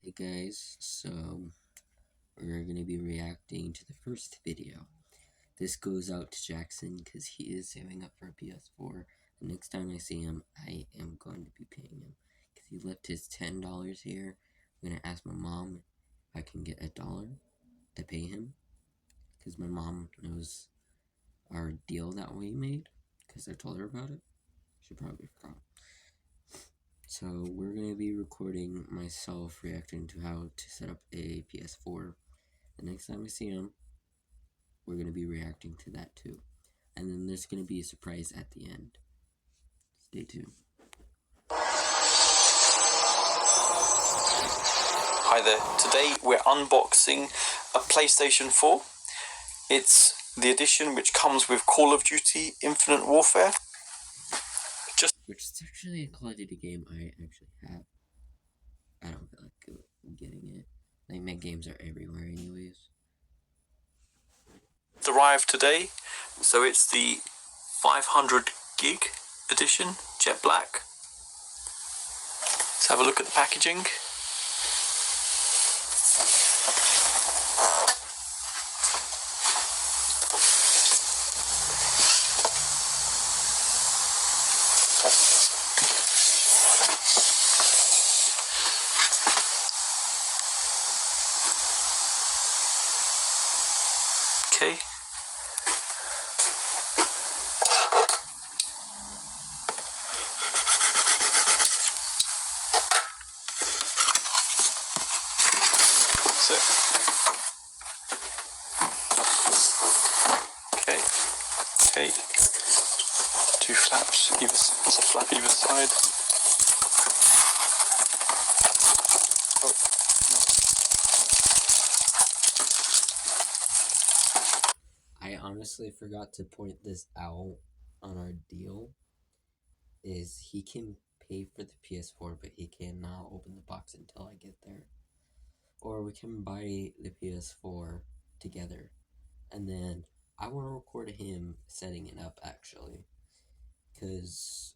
Hey guys, so we're going to be reacting to the first video. This goes out to Jackson because he is saving up for a PS4. The next time I see him, I am going to be paying him because he left his $10 here. I'm going to ask my mom if I can get $1 to pay him because my mom knows our deal that we made because I told her about it. She probably forgot. So we're going to be recording myself reacting to how to set up a PS4. The next time we see him, we're going to be reacting to that too. And then there's going to be a surprise at the end. Stay tuned. Hi there, today we're unboxing a PlayStation 4. It's the edition which comes with Call of Duty Infinite Warfare. Which is actually a Call of Duty game I actually have. I don't feel like getting it. Like, my games are everywhere anyways. It's arrived today, so it's the 500 gig edition, jet black. Let's have a look at the packaging. Okay. That's it. Okay. Okay. Two flaps. There's a flap either side. Oh. I honestly forgot to point this out on our deal. Is he can pay for the PS4, but he cannot open the box until I get there. Or we can buy the PS4 together. And then I want to record him setting it up actually. Because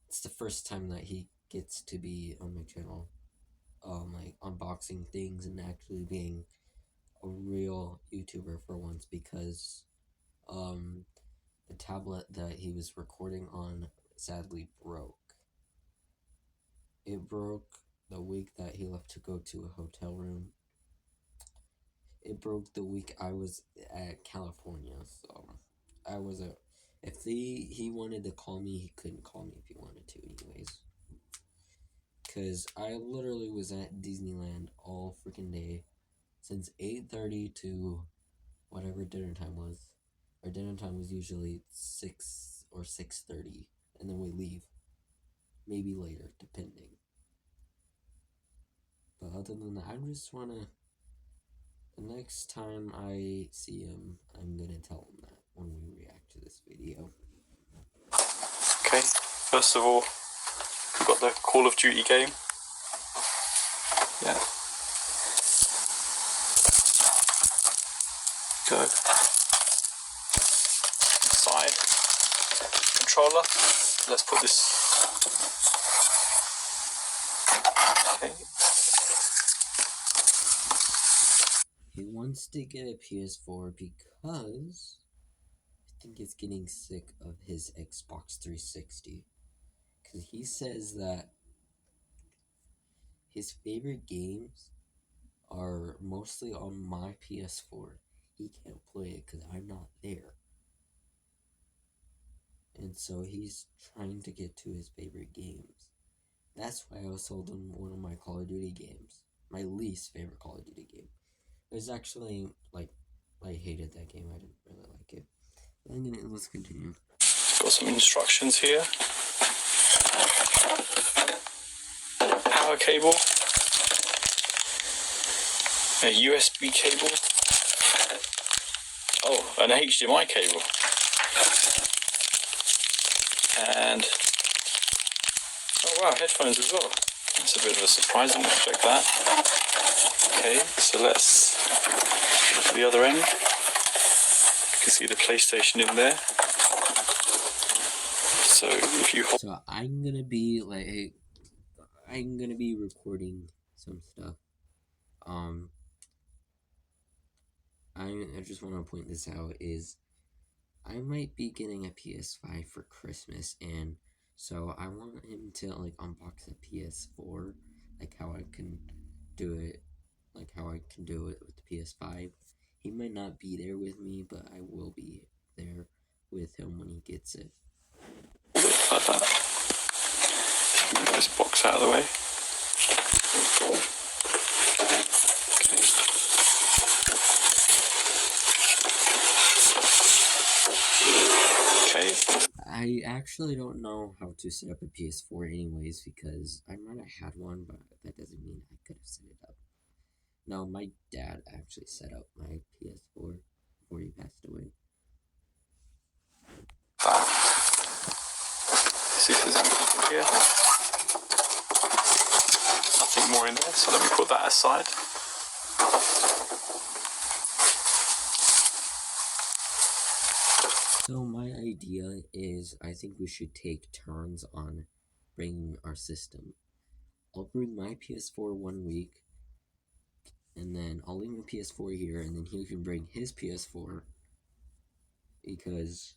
it's the first time that he gets to be on my channel. Like unboxing things and actually being a real YouTuber for once, because the tablet that he was recording on sadly broke. It broke the week that he left to go to a hotel room. It broke the week I was at California, so I was if he wanted to call me, he couldn't call me if he wanted to anyways. Because I literally was at Disneyland all freaking day, since 8:30 to whatever dinner time was. Our dinner time was usually 6 or 6:30, and then we leave. Maybe later, depending. But other than that, I just wanna, the next time I see him, I'm gonna tell him that when we react to this video. Okay, first of all, we've got the Call of Duty game. Yeah. Go. Side controller. Let's put this. Okay. He wants to get a PS4 because I think it's getting sick of his Xbox 360. Because he says that his favorite games are mostly on my PS4. He can't play it because I'm not there. And so he's trying to get to his favorite games. That's why I sold him one of my Call of Duty games. My least favorite Call of Duty game. It was actually, like, I hated that game. I didn't really like it. Let's continue. Got some instructions here. Power cable. A USB cable. Oh, an HDMI cable. And oh wow, headphones as well. That's a bit of a surprise. I didn't expect that. Okay, so let's go to the other end. You can see the PlayStation in there. So if you hold, So I'm gonna be recording some stuff. I just want to point this out is I might be getting a PS5 for Christmas, and so I want him to like unbox a PS4, like how I can do it, like how I can do it with the PS5. He might not be there with me, but I will be there with him when he gets it. Like that. Move this box out of the way. Okay. I actually don't know how to set up a PS4 anyways, because I might have had one, but that doesn't mean I could have set it up. No, my dad actually set up my PS4 before he passed away. See if there's anything here. Nothing more in there, so let me put that aside. So my idea is I think we should take turns on bringing our system. I'll bring my PS4 one week, and then I'll leave my PS4 here, and then he can bring his PS4, because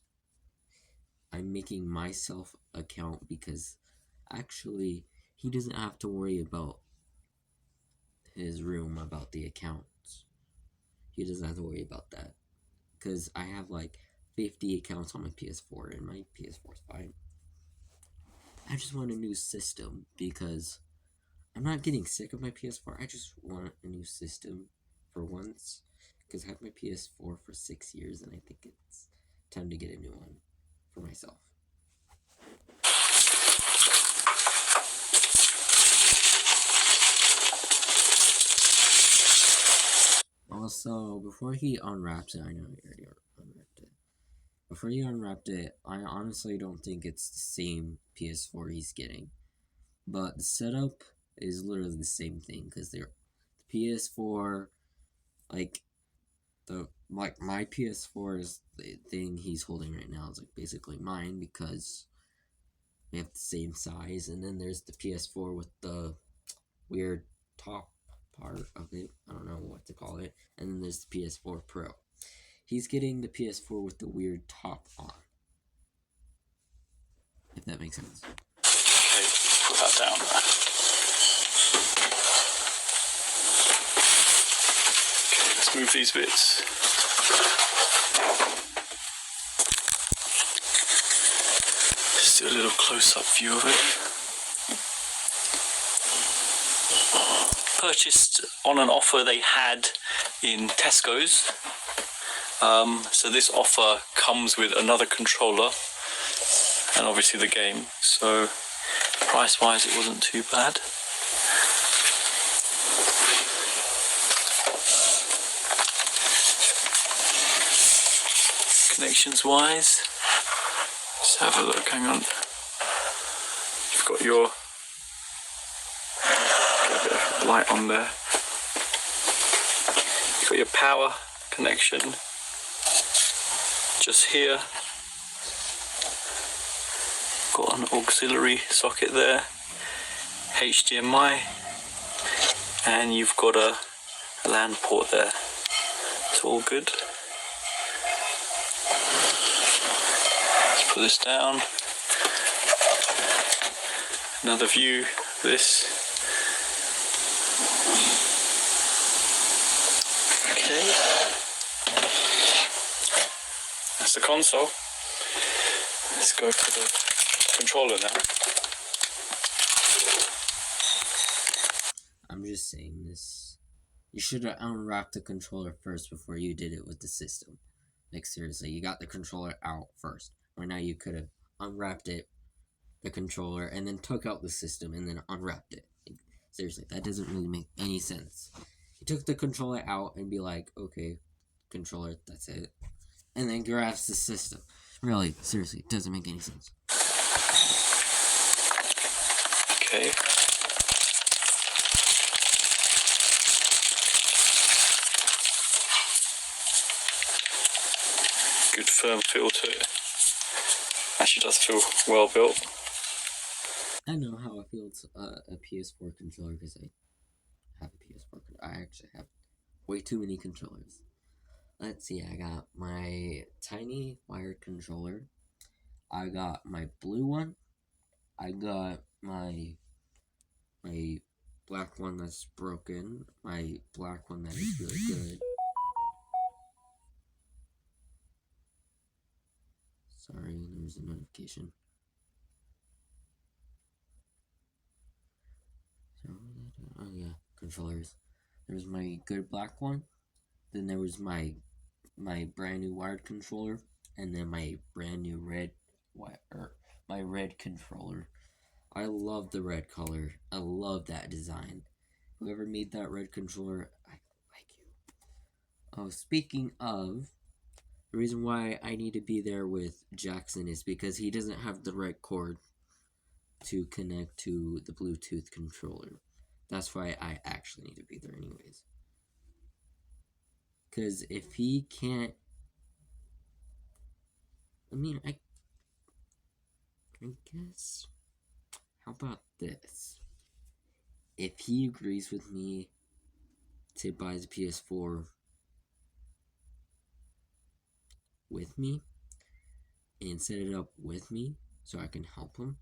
I'm making myself account, because actually he doesn't have to worry about his room, about the accounts. He doesn't have to worry about that, because I have like 50 accounts on my PS4, and my PS4 is fine. I just want a new system, because I'm not getting sick of my PS4. I just want a new system for once, because I have my PS4 for 6 years, and I think it's time to get a new one for myself. Also, before he unwraps it, I know he already unwrapped it. Before he unwrapped it, I honestly don't think it's the same PS4 he's getting. But the setup is literally the same thing, because the PS4, like my PS4 is the thing he's holding right now is like basically mine, because we have the same size. And then there's the PS4 with the weird top part of it. I don't know what to call it. And then there's the PS4 Pro. He's getting the PS4 with the weird top on, if that makes sense. Okay, put that down there. Okay, let's move these bits. Just do a little close-up view of it. Purchased on an offer they had in Tesco's. So this offer comes with another controller and obviously the game. So price-wise, it wasn't too bad. Connections-wise, just have a look. Hang on. You've got your light on there. You've got your power connection just here. Got an auxiliary socket there, HDMI, and you've got a LAN port there. It's all good. Let's put this down. Another view of this. Okay. That's the console. Let's go for the controller now. I'm just saying this. You should have unwrapped the controller first before you did it with the system. Like, seriously, you got the controller out first. Or now you could have unwrapped it, the controller, and then took out the system and then unwrapped it. Like, seriously, that doesn't really make any sense. You took the controller out and be like, okay, controller, that's it. And then grabs the system. Really, seriously, it doesn't make any sense. Okay. Good firm feel to it. Actually does feel well built. I know how it feels a PS4 controller, because I have a PS4. I actually have way too many controllers. Let's see, I got my tiny wired controller. I got my blue one. I got my black one that's broken. My black one that is really good. Sorry, there's a notification. Oh yeah, controllers. There's my good black one. Then there was my brand new wired controller, and then my brand new my red controller. I love the red color. I love that design. Whoever made that red controller, I like you. Oh, speaking of, the reason why I need to be there with Jackson is because he doesn't have the right cord to connect to the Bluetooth controller. That's why I actually need to be there anyways. Because if he can't... I guess... How about this? If he agrees with me to buy the PS4 with me and set it up with me so I can help him,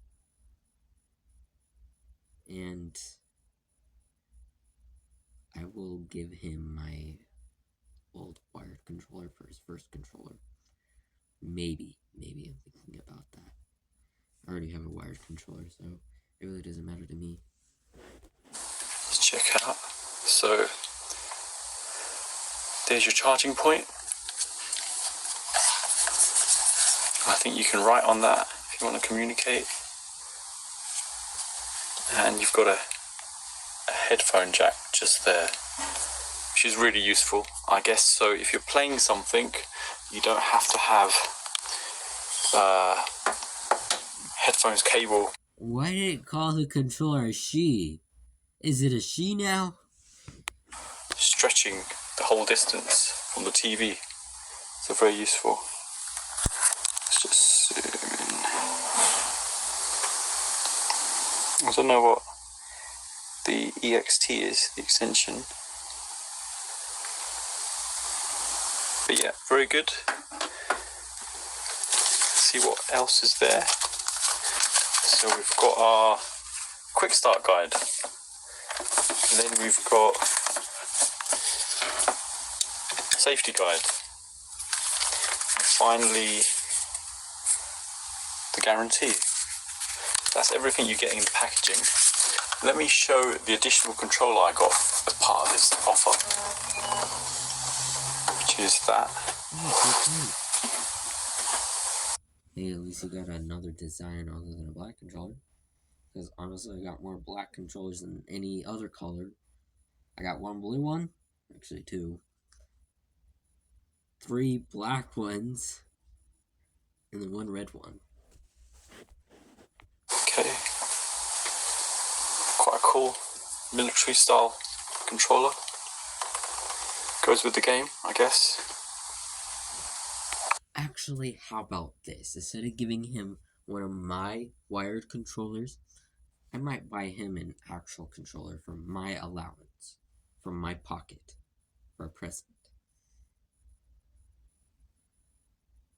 and I will give him my old wired controller for his first controller. Maybe I'm thinking about that. I already have a wired controller, so it really doesn't matter to me. Let's check out. So there's your charging point. I think you can write on that if you want to communicate. And you've got a headphone jack just there, which is really useful, I guess. So if you're playing something, you don't have to have headphones cable. Why did it call the controller a she? Is it a she now? Stretching the whole distance from the TV. So very useful. Let's just zoom in. I don't know what the EXT is, the extension. But yeah, very good. Let's see what else is there. So we've got our quick start guide. And then we've got safety guide. And finally, the guarantee. That's everything you get in the packaging. Let me show the additional controller I got as part of this offer, which is that. Hey, at least you got another design other than a black controller. Because honestly, I got more black controllers than any other color. I got one blue one, actually two. 3 black ones, and then 1 red one. Okay. Quite a cool military style controller. Goes with the game, I guess. Actually, how about this? Instead of giving him one of my wired controllers, I might buy him an actual controller from my allowance, from my pocket, for a present.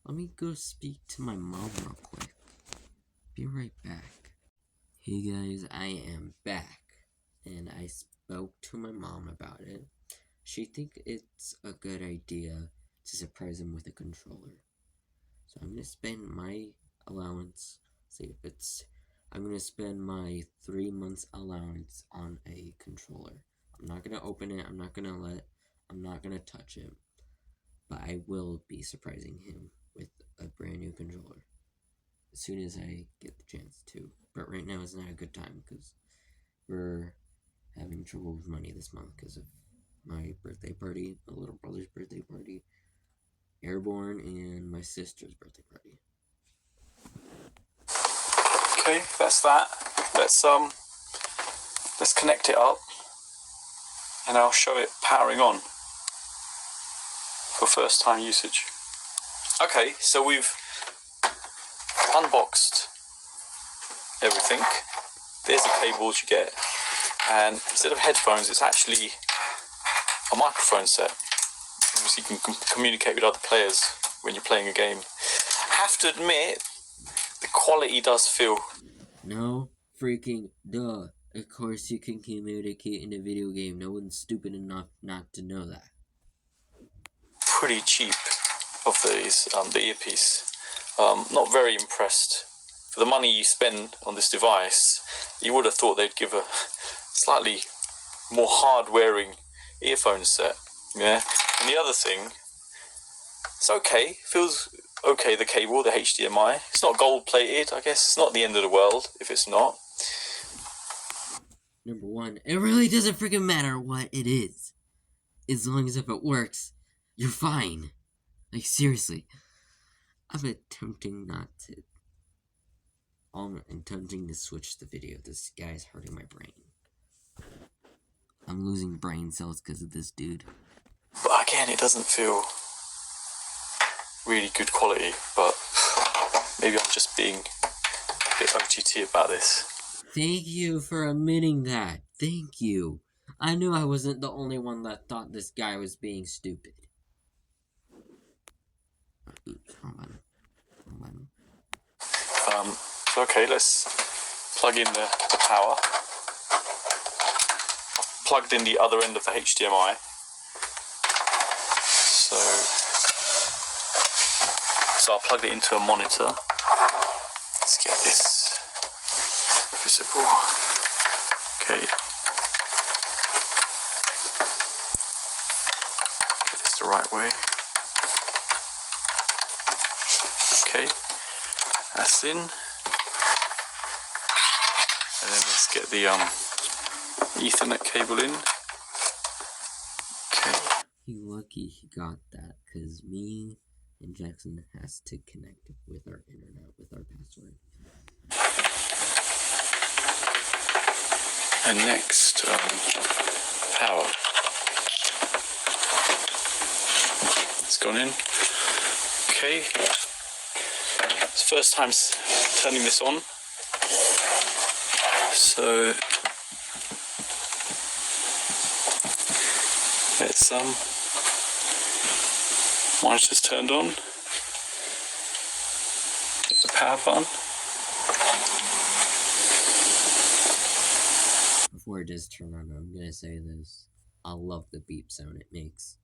Let me go speak to my mom real quick. Be right back. Hey guys, I am back, and I spoke to my mom about it. She thinks it's a good idea to surprise him with a controller. So I'm gonna spend my allowance. I'm gonna spend my 3 months allowance on a controller. I'm not gonna open it. I'm not gonna touch it. But I will be surprising him with a brand new controller as soon as I get the chance to. But right now is not a good time because we're having trouble with money this month because of my birthday party, my little brother's birthday party, Airborne, and my sister's birthday party. Okay, that's that. Let's connect it up, and I'll show it powering on for first time usage. Okay, so we've unboxed everything. There's the cables you get and instead of headphones, it's actually a microphone set. Obviously, you can communicate with other players when you're playing a game. I have to admit, the quality does feel... No freaking duh. Of course you can communicate in a video game. No one's stupid enough not to know that. pretty cheap of these, the earpiece. Not very impressed. For the money you spend on this device, you would have thought they'd give a slightly more hard-wearing earphone set. Yeah. And the other thing, it's okay. Feels okay, the cable, the HDMI. It's not gold-plated, I guess. It's not the end of the world if it's not. Number one, it really doesn't freaking matter what it is. As long as if it works, you're fine. Like, seriously. I'm attempting to switch the video. This guy's hurting my brain. I'm losing brain cells because of this dude. But again, it doesn't feel really good quality, but maybe I'm just being a bit OTT about this. Thank you for admitting that. Thank you. I knew I wasn't the only one that thought this guy was being stupid. Oops, hold on. Okay, let's plug in the power. I've plugged in the other end of the HDMI. So I plugged it into a monitor. Let's get this visible. Okay. Get this the right way. Okay. That's in. And then let's get the Ethernet cable in. Okay. You're lucky he got that, because me and Jackson has to connect with our internet with our password. And next, power. It's gone in. Okay. It's the first time turning this on. So let's monitor's turned on. Hit the power button. Before it does turn on, I'm gonna say this. I love the beep sound it makes.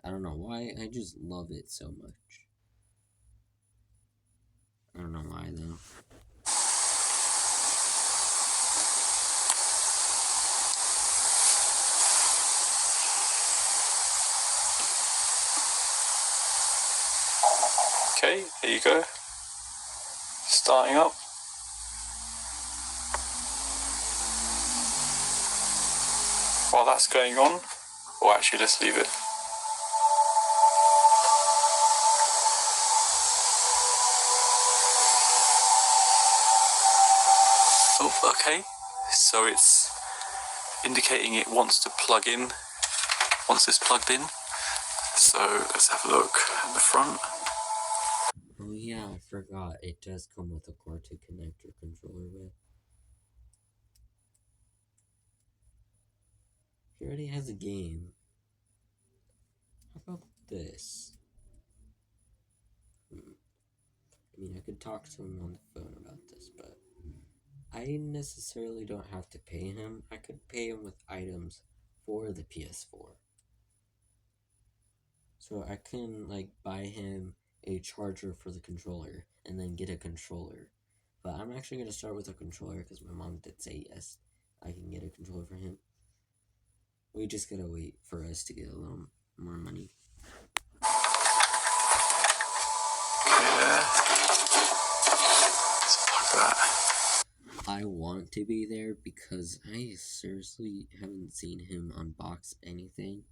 I don't know why, I just love it so much. I don't know why though. Okay, there you go. Starting up. While that's going on, or actually let's leave it. Oh, okay. So it's indicating it wants to plug in once it's plugged in. So let's have a look at the front. Oh yeah, I forgot. It does come with a cord to connect your controller with. He already has a game. How about this? I mean, I could talk to him on the phone about this, but I necessarily don't have to pay him. I could pay him with items for the PS4. So I can, like, buy him a charger for the controller and then get a controller. But I'm actually going to start with a controller because my mom did say yes, I can get a controller for him. We just gotta wait for us to get a little more money. Yeah. Let's plug that. I want to be there because I seriously haven't seen him unbox anything.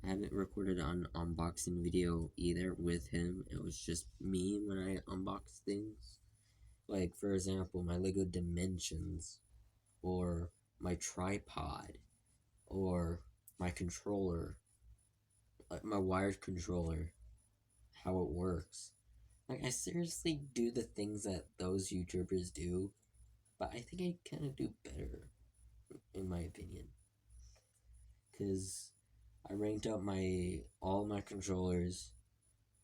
I haven't recorded an unboxing video either with him. It was just me when I unbox things. Like, for example, my LEGO Dimensions, or my tripod, or my controller, my wired controller, how it works. Like, I seriously do the things that those YouTubers do, but I think I kind of do better. in my opinion. Because I ranked up all my controllers.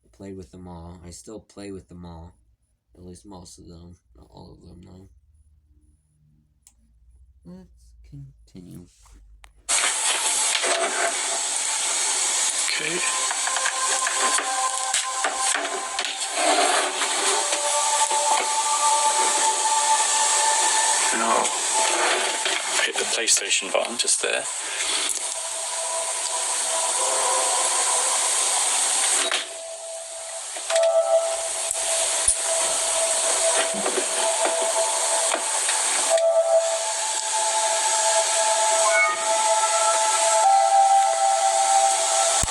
I played with them all. I still play with them all. At least most of them. Not all of them, though. Let's continue. Okay. And I'll hit the PlayStation button just there.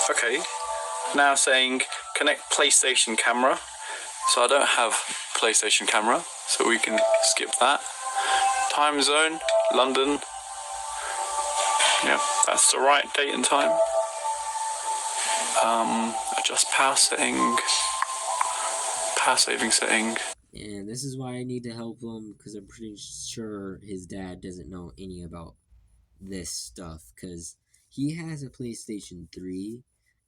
Okay, now saying connect PlayStation camera. So I don't have PlayStation camera, so we can skip that. Time zone, London. Yeah, that's the right date and time. Adjust power setting. Power saving setting. And this is why I need to help him, because I'm pretty sure his dad doesn't know any about this stuff, because he has a PlayStation 3,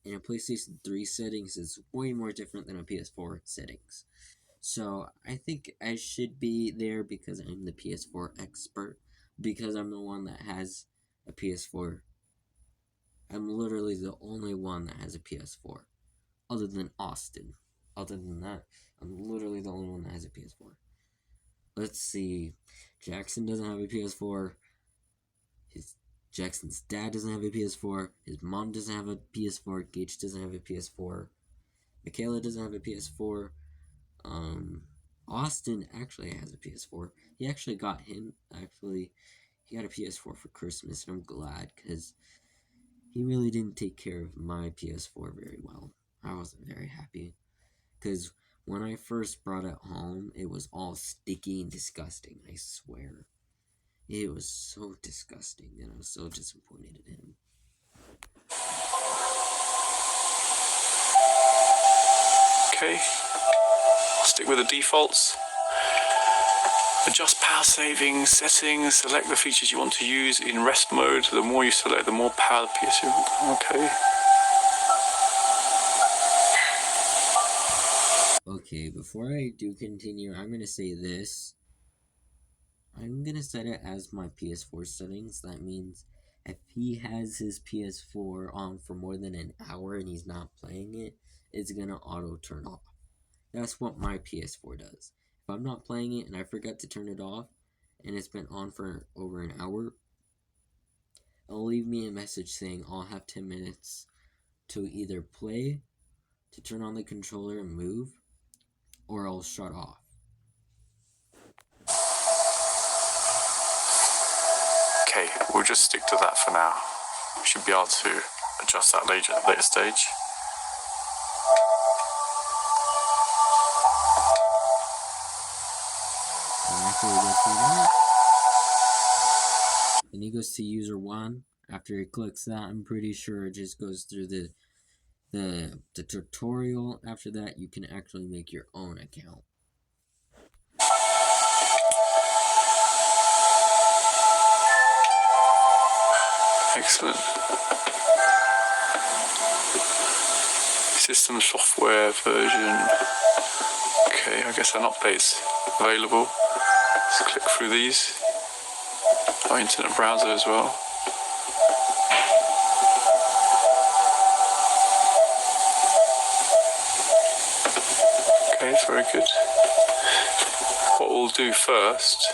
and a PlayStation 3 settings is way more different than a PS4 settings. So I think I should be there because I'm the PS4 expert, because I'm the one that has a PS4. I'm literally the only one that has a PS4, other than Austin. Other than that, I'm literally the only one that has a PS4. Let's see. Jackson doesn't have a PS4. Jackson's dad doesn't have a PS4. His mom doesn't have a PS4. Gage doesn't have a PS4. Michaela doesn't have a PS4. Austin actually has a PS4. He got a PS4 for Christmas, and I'm glad, because he really didn't take care of my PS4 very well. I wasn't very happy, because when I first brought it home, it was all sticky and disgusting, I swear. It was so disgusting, and I was so disappointed in him. Okay, stick with the defaults. Adjust power saving settings, select the features you want to use in rest mode. The more you select, the more power the PS4. Okay. Okay, before I do continue, I'm going to say this. I'm going to set it as my PS4 settings. That means if he has his PS4 on for more than an hour and he's not playing it, it's going to auto turn off. That's what my PS4 does. If I'm not playing it and I forgot to turn it off and it's been on for over an hour, it'll leave me a message saying I'll have 10 minutes to either play, to turn on the controller and move, or I'll shut off. Okay, we'll just stick to that for now. We should be able to adjust that later at a later stage. Then he goes to user 1. After he clicks that, I'm pretty sure it just goes through the tutorial. After that, you can actually make your own account. Excellent. System software version. Okay, I guess an update's available. Let's click through these. Our internet browser as well. Okay, very good. What we'll do first,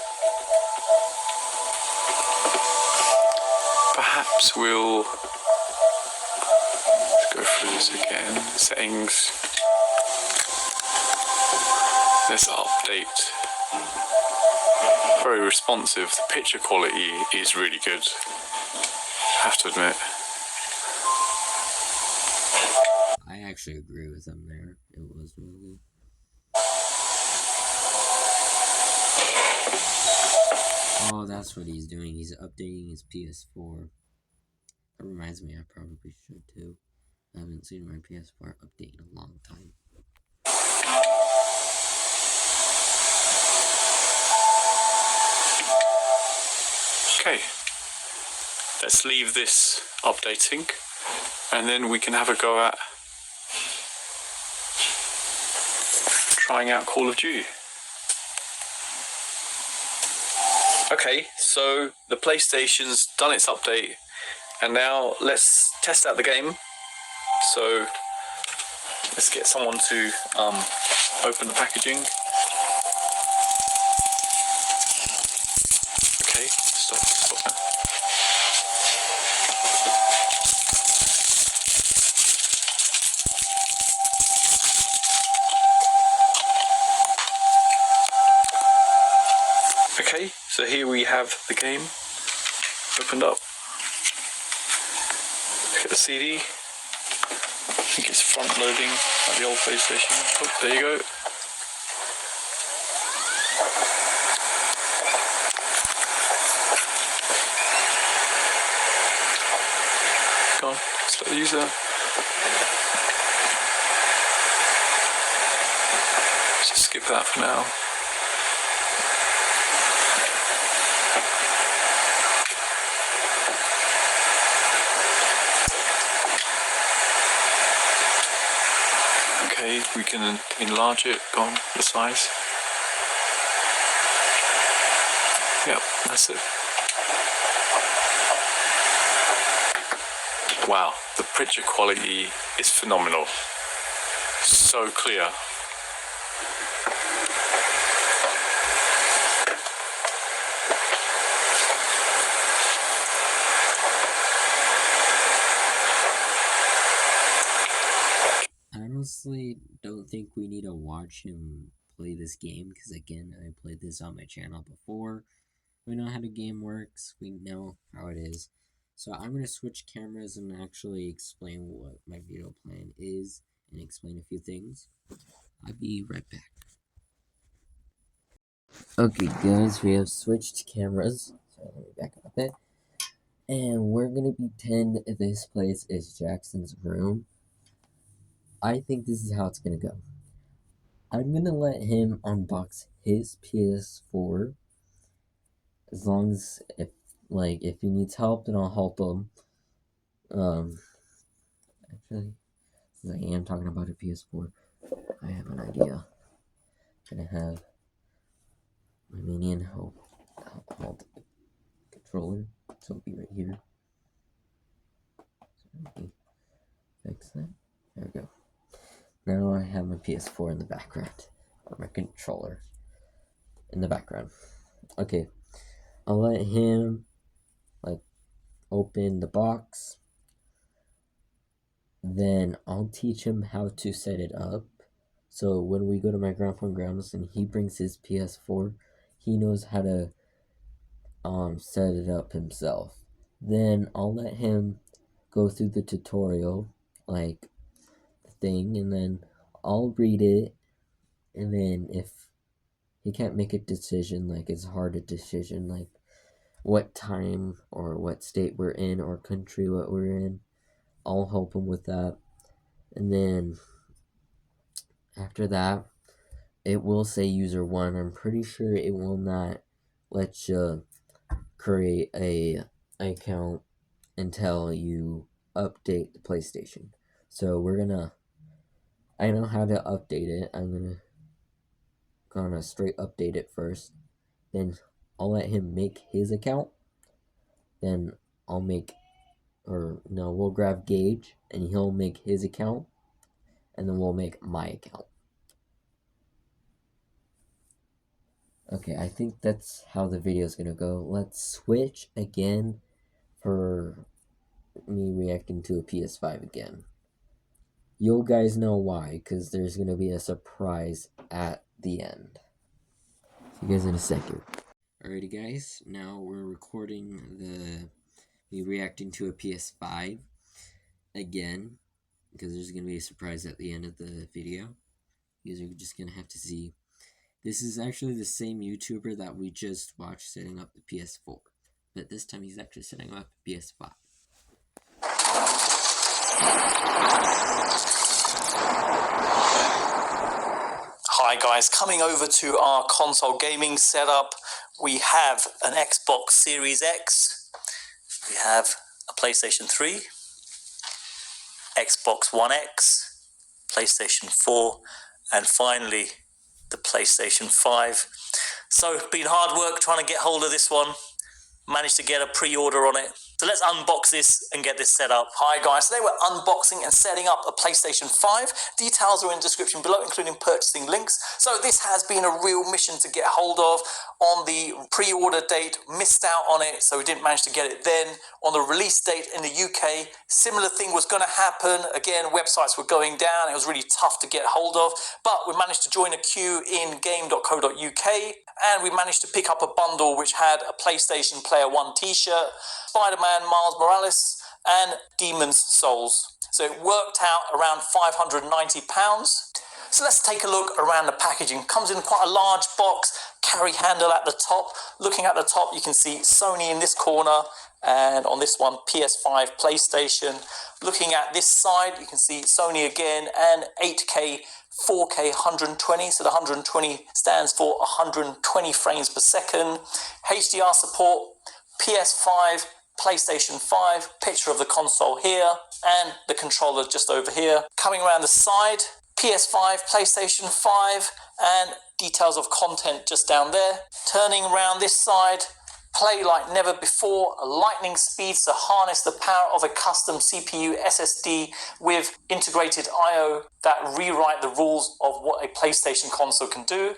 perhaps we'll go through this again. Settings. Let's update. Very responsive. The picture quality is really good, I have to admit. I actually agree with him there. It was really good. Oh, that's what he's doing. He's updating his PS4. That reminds me, I probably should too. I haven't seen my PS4 update in a long time. Okay, let's leave this updating, and then we can have a go at trying out Call of Duty. Okay, so the PlayStation's done its update, and now let's test out the game. So let's get someone to open the packaging. Okay, stop now. Okay, so here we have the game opened up. Look at the CD. I think it's front loading like the old PlayStation. Oh, there you go. Go on, select the user. Let's just skip that for now. Okay, we can enlarge it, go on, the size. Yep, that's it. Wow, the picture quality is phenomenal. So clear. I honestly don't think we need to watch him play this game, because again, I played this on my channel before. We know how the game works, we know how it is. So I'm going to switch cameras and actually explain what my video plan is and explain a few things. I'll be right back. Okay guys, we have switched cameras. So let me back up a bit. And we're going to pretend this place is Jackson's room. I think this is how it's going to go. I'm going to let him unbox his PS4. As long as, if he needs help, then I'll help him. Actually, since I am talking about a PS4, I have an idea. I'm gonna have my minion hold the controller, so it'll be right here. So let me fix that. There we go. Now I have my PS4 in the background, or my controller in the background. Okay, I'll let him open the box. Then I'll teach him how to set it up. So when we go to my grandpa and grandma's and he brings his PS4, he knows how to set it up himself. Then I'll let him go through the tutorial thing, and then I'll read it, and then if he can't make a decision, it's hard a decision, what time or what state we're in or country what we're in, I'll help him with that. And then after that, it will say user 1. I'm pretty sure it will not let you create a account until you update the PlayStation. So I know how to update it. I'm gonna straight update it first. Then I'll let him make his account. Then we'll grab Gage and he'll make his account, and then we'll make my account. Okay, I think that's how the video is gonna go. Let's switch again for me reacting to a PS5 again. You guys know why, because there's gonna be a surprise at the end. See you guys in a second. Alrighty guys, now we're recording me reacting to a PS5 again, because there's going to be a surprise at the end of the video. You guys are just going to have to see. This is actually the same YouTuber that we just watched setting up the PS4, but this time he's actually setting up the PS5. Hi guys, coming over to our console gaming setup, we have an Xbox Series X, We have a PlayStation 3, Xbox One X, PlayStation 4, and finally the PlayStation 5. So, been hard work trying to get hold of this one. Managed to get a pre-order on it. So let's unbox this and get this set up. Hi guys, today we're unboxing and setting up a PlayStation 5. Details are in the description below, including purchasing links. So this has been a real mission to get hold of. On the pre-order date, missed out on it, so we didn't manage to get it then. On the release date in the UK, similar thing was going to happen. Again, websites were going down. It was really tough to get hold of, but we managed to join a queue in game.co.uk, and we managed to pick up a bundle which had a PlayStation Player 1 t-shirt, Spider-Man Miles Morales, and Demon's Souls. So it worked out around £590. So let's take a look around the packaging. Comes in quite a large box, carry handle at the top. Looking at the top, you can see Sony in this corner, and on this one, PS5, PlayStation. Looking at this side, you can see Sony again, and 8K, 4K, 120. So the 120 stands for 120 frames per second. HDR support, PS5, PlayStation 5, picture of the console here, and the controller just over here. Coming around the side, PS5, PlayStation 5, and details of content just down there. Turning around this side, play like never before, lightning speed to harness the power of a custom CPU SSD with integrated I/O that rewrite the rules of what a PlayStation console can do.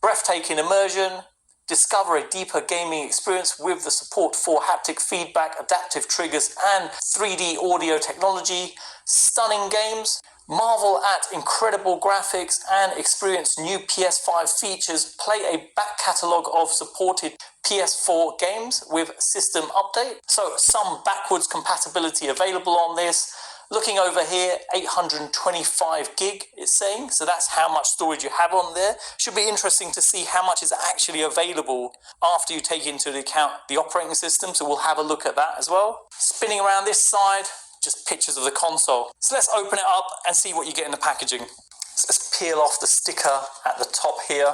Breathtaking immersion. Discover a deeper gaming experience with the support for haptic feedback, adaptive triggers, and 3D audio technology. Stunning games. Marvel at incredible graphics and experience new PS5 features. Play a back catalogue of supported PS4 games with system update. So some backwards compatibility available on this. Looking over here, 825 gig it's saying, so that's how much storage you have on there. Should be interesting to see how much is actually available after you take into account the operating system, so we'll have a look at that as well. Spinning around this side, just pictures of the console. So let's open it up and see what you get in the packaging. So let's peel off the sticker at the top here.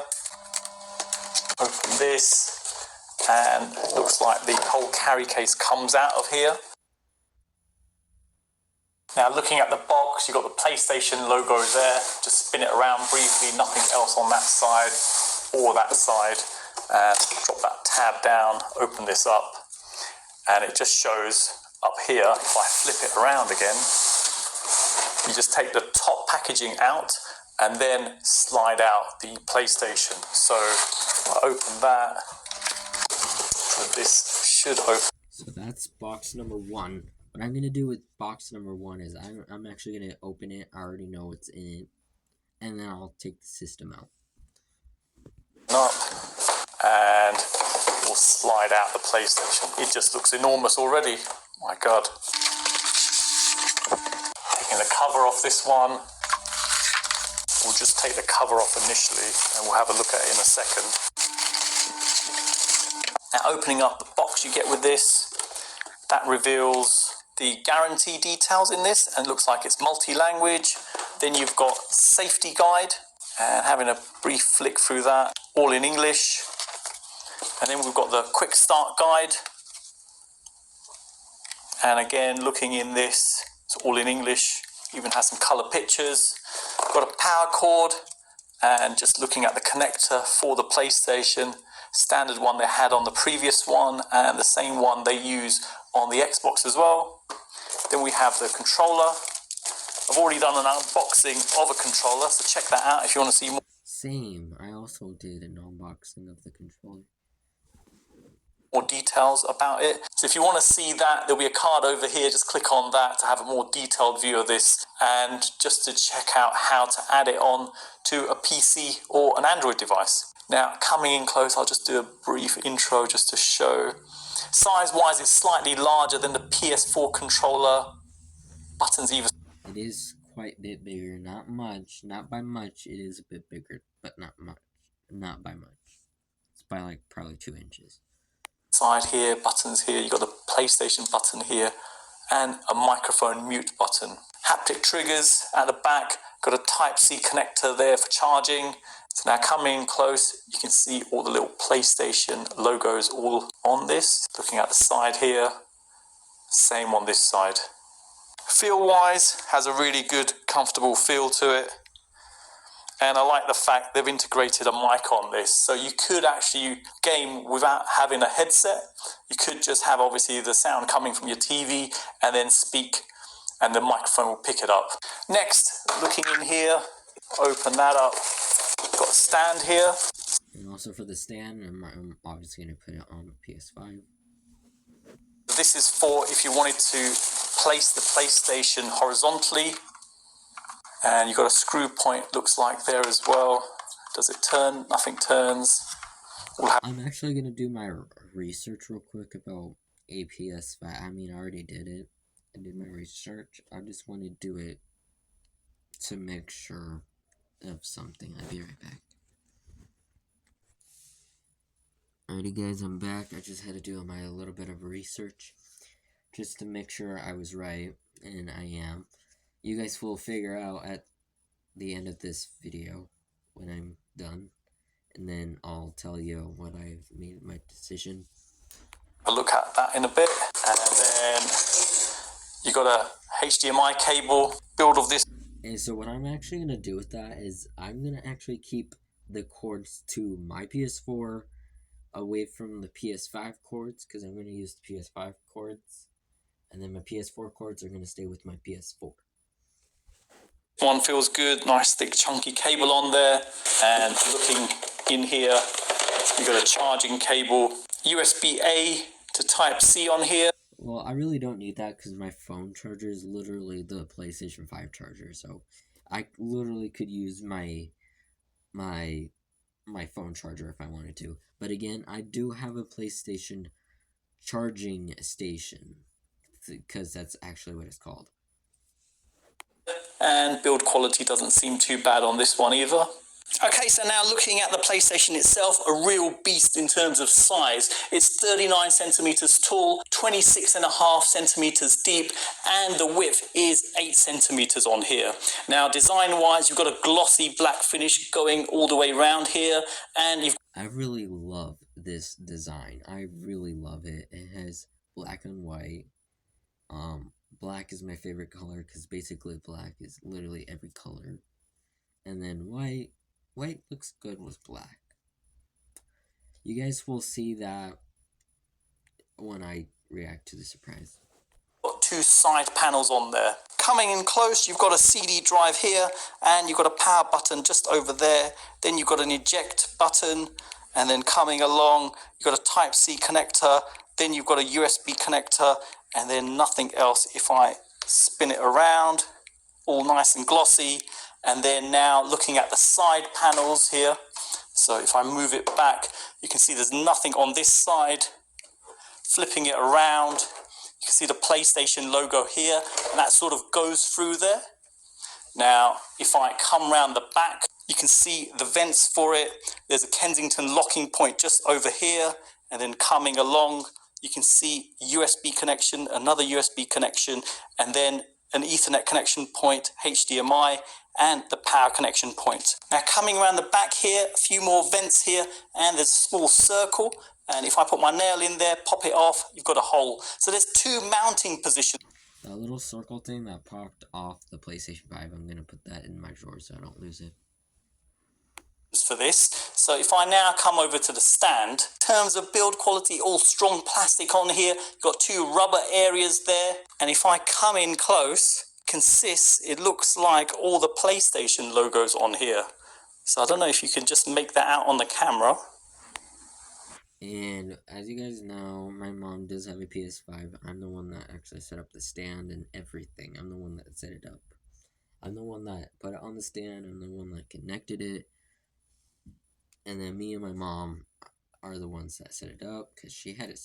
Open this, and it looks like the whole carry case comes out of here. Now looking at the box, you've got the PlayStation logo there. Just spin it around briefly, nothing else on that side or that side. And drop that tab down, open this up, and it just shows up here. If I flip it around again, you just take the top packaging out and then slide out the PlayStation. So if I open that, this should open. So that's box number 1. What I'm going to do with box number 1 is I'm actually going to open it. I already know what's in it. And then I'll take the system out. Up, and we'll slide out the PlayStation. It just looks enormous already. My God. Taking the cover off this one. We'll just take the cover off initially, and we'll have a look at it in a second. Now opening up the box you get with this, that reveals the guarantee details in this, and it looks like it's multi-language. Then you've got safety guide, and having a brief flick through that, all in English. And then we've got the quick start guide, and again looking in this, it's all in English, even has some color pictures. Got a power cord, and just looking at the connector for the PlayStation, standard one they had on the previous one, and the same one they use on the Xbox as well. Then we have the controller. I've already done an unboxing of a controller, so check that out if you want to see more. Same, I also did an unboxing of the controller. More details about it. So if you want to see that, there'll be a card over here. Just click on that to have a more detailed view of this, and just to check out how to add it on to a PC or an Android device. Now coming in close, I'll just do a brief intro just to show. Size-wise, it's slightly larger than the PS4 controller. Buttons even. It is quite a bit bigger, not much, not by much. It is a bit bigger, but not much, not by much. It's by like probably 2 inches. Side here, buttons here. You got the PlayStation button here, and a microphone mute button. Haptic triggers at the back. Got a Type-C connector there for charging. So now coming in close, you can see all the little PlayStation logos all on this. Looking at the side here, Same on this side. Feel wise, has a really good, comfortable feel to it. And I like the fact they've integrated a mic on this. So you could actually game without having a headset. You could just have obviously the sound coming from your TV and then speak and the microphone will pick it up. Next, looking in here, open that up. Got a stand here. And also for the stand, I'm obviously going to put it on the PS5. This is for if you wanted to place the PlayStation horizontally. And you've got a screw point, looks like there as well. Does it turn? Nothing turns. I'm actually going to do my research real quick about a PS5. I mean, I already did it. I did my research. I just want to do it to make sure of something. I'll be right back. Alrighty guys, I'm back. I just had to do my little bit of research just to make sure I was right, and I am. You guys will figure out at the end of this video when I'm done, and then I'll tell you what I've made my decision. I'll look at that in a bit, and then you got a HDMI cable, build of this. And so what I'm actually going to do with that is I'm going to actually keep the cords to my PS4 away from the PS5 cords, because I'm going to use the PS5 cords, and then my PS4 cords are going to stay with my PS4. One feels good, nice thick chunky cable on there, and looking in here, you've got a charging cable, USB-A to Type-C on here. Well, I really don't need that because my phone charger is literally the PlayStation 5 charger, so I literally could use my phone charger if I wanted to. But again, I do have a PlayStation charging station, because that's actually what it's called. And build quality doesn't seem too bad on this one either. Okay, so now looking at the PlayStation itself, a real beast in terms of size. It's 39 centimeters tall, 26.5 centimeters deep, and the width is 8 centimeters on here. Now, design-wise, you've got a glossy black finish going all the way around here, and you've... I really love this design. I really love it. It has black and white. Black is my favorite color because basically black is literally every color. And then white looks good with black. You guys will see that when I react to the surprise. Got two side panels on there. Coming in close, you've got a CD drive here, and you've got a power button just over there. Then you've got an eject button, and then coming along, you've got a Type-C connector. Then you've got a USB connector, and then nothing else. If I spin it around, all nice and glossy. And then now looking at the side panels here. So if I move it back, you can see there's nothing on this side. Flipping it around, you can see the PlayStation logo here, and that sort of goes through there. Now, if I come around the back, you can see the vents for it. There's a Kensington locking point just over here, and then coming along, you can see USB connection, another USB connection, and then an Ethernet connection point, HDMI, and the power connection point. Now coming around the back here, a few more vents here, and there's a small circle. And if I put my nail in there, pop it off, you've got a hole. So there's two mounting positions. That little circle thing that popped off the PlayStation 5, I'm going to put that in my drawer so I don't lose it. For this. So if I now come over to the stand, in terms of build quality, all strong plastic on here, you've got two rubber areas there, and if I come in close, it looks like all the PlayStation logos on here. So I don't know if you can just make that out on the camera. And as you guys know, my mom does have a PS5. I'm the one that actually set up the stand and everything. I'm the one that set it up. I'm the one that put it on the stand. I'm the one that connected it. And then me and my mom are the ones that set it up, because she had to